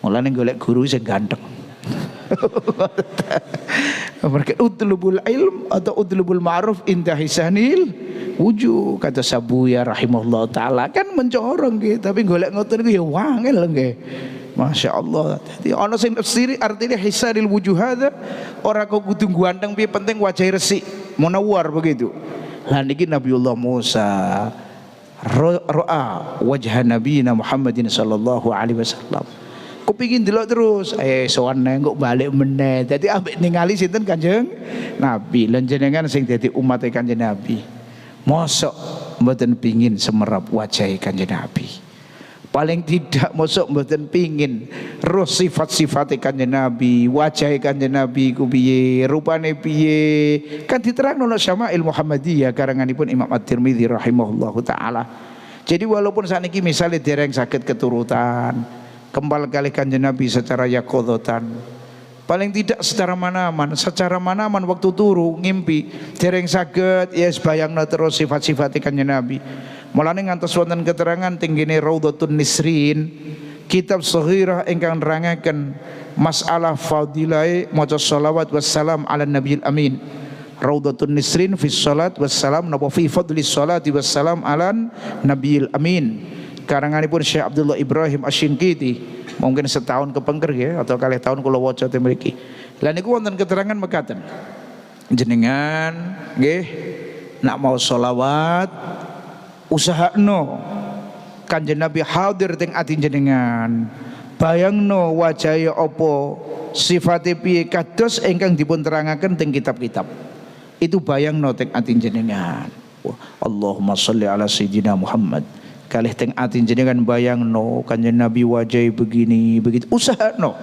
Mulane golek guru sing ganteng. Mereka utlubul ilm atau utlubul ma'ruf inda hisanil wujuh, kata Sabuya rahimahullah taala. Kan mencorong nggih, tapi golek ngoten niku ya wangel nggih. Masya Allah. Jadi ana sing tafsiri artinya hisanil wujuh hadza ora kok kudu ganteng piye, penting wajah resik munawwar begitu. Lah niki Nabiullah Musa ra'a wajah Nabiyina Muhammadin sallallahu alaihi wasallam. Kepingin delok terus, sowan nengok balik meneh. Dadi ambek ningali sinten Kanjeng Nabi. Lan jenengan sing dadi umat Kanjeng Nabi. Mosok mboten pingin semerap wajah Kanjeng Nabi. Paling tidak mosok mboten pingin roh sifat-sifat Kanjeng Nabi, wajah Kanjeng Nabi ku piye, rupane piye. Kan diterangno nang Syama'il Muhammadiyah karanganipun Imam At-Tirmidzi rahimahullahu taala. Jadi walaupun sakniki misalnya dereng saged keturutan kembali kali Kanjeng Nabi secara yaqodotan, paling tidak secara manaman waktu turu ngimpi dereng saged ya bayangna terus sifat-sifat Kanjeng Nabi. Mulane ngantos wonten keterangan tinggine Roudotun Nisrin, kitab shaghirah ingkang nerangaken masalah fadilah maca sholawat wassalam ala nabiyil amin. Roudotun Nisrin fi sholat wassalam napa fi fadli sholati wassalam ala nabiyil amin. Karanganipun Syekh Abdullah Ibrahim Asy-Syinkiti, mungkin setahun kepengker ya atau kalih tahun kula waca teng mriki. Lah niku wonten keterangan mekaten. Jenengan nggih nak mau sholawat usahakno Kanjeng Nabi hadir teng ati jenengan. Bayangno wajahe apa, sifate piye kados ingkang dipun terangaken teng kitab-kitab. Itu bayangno teng ati jenengan. Allahumma sholli ala sayyidina Muhammad. Kalih teng ati jenengan bayangno Kanjeng Nabi wajah begini begitu, usahano.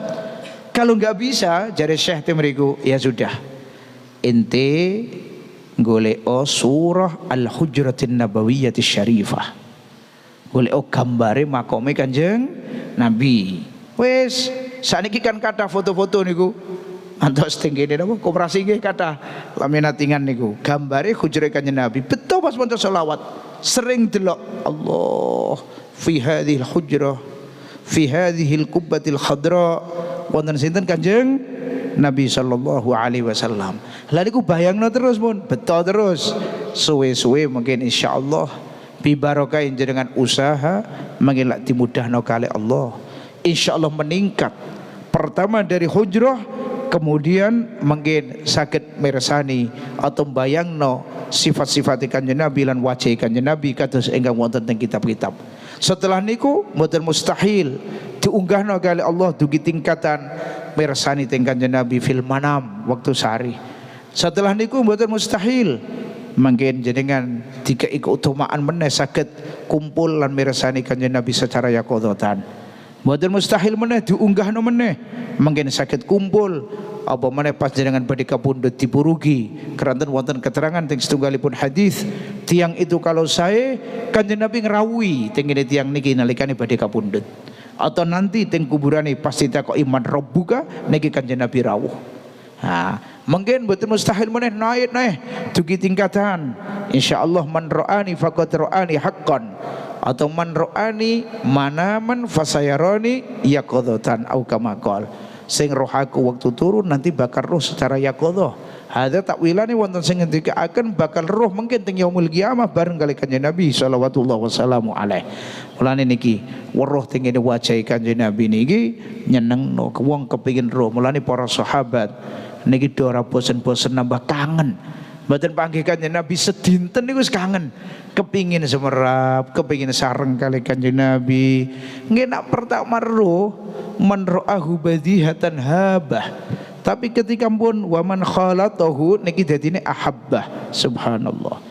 Kalau nggak bisa jare Syekh temriku, ya sudah ente goleo surah Al-Hujratin Nabawiyyati Syarifah, goleo gambare makome Kanjeng Nabi. Wes saniki kan kata foto-foto niku antos teng kene napa koperasi nggih kata laminatingan niku gambare hujre Kanjeng Nabi. Betul pas maca selawat sering delok Allah fi hadhil hujrah fi hadhil kubbatil khadra wonten sinten Kanjeng Nabi sallallahu alaihi wasallam. Lah niku bayangno terus pun beto terus suwe-suwe mungkin insyaallah bi barokah jenengan usaha mangke lak dimudahno kali Allah insyaallah meningkat. Pertama dari hujrah, kemudian mungkin sakit meresani atau bayangno sifat-sifat Kanjeng Nabi lan wajah Kanjeng Nabi kados ingkang wonten teng kitab-kitab. Setelah niku mboten mustahil diunggahno kali Allah dugi tingkatan meresani teng Kanjeng Nabi fil manam waktu sehari. Setelah niku mboten mustahil mungkin jenengan dikai keutamaan meneh saged kumpul lan meresani Kanjeng Nabi secara yaqodotan. Mboten mustahil meneh diunggahno meneh mungkin saged kumpul apa meneh pas jenengan badhe kapundhut dipurugi keranten wonten keterangan teng setunggalipun hadis tiang itu kalau saya Kanjeng Nabi ngrawuhi teng ngene tiang niki nalikane badhe kapundhut atau nanti teng kuburane pasti takoki man rabbuka niki Kanjeng Nabi rawuh. Nah, mungkin betul mustahil meneh naik dugi tingkatan insyaallah man ra'ani faqad ra'ani haqqan atau man ra'ani manaman fasayarani yaqadatan au kama qol. Sing roh aku waktu turun nanti bakal roh secara yaqadhah. Hadza takwilane wonten sing ngendikaken bakal roh mungkin teng yaumul qiyamah bareng kali Kanjeng Nabi sallallahu wasallamu alaihi. Mulane niki weruh teng ngene wajah Kanjeng Nabi niki nyenengno wong kepengin roh. Mulane para sahabat niki do ora bosen-bosen nambah kangen. Mboten panggih Kanjeng Nabi sedinten niku wis kangen. Kepingin semerap, kepingin sareng kali Kanjeng Nabi. Nggih nak pertama roh man ra'ahu badihatan habah. Tapi ketika pun waman khalatahu niki dadine ahabbah. Subhanallah.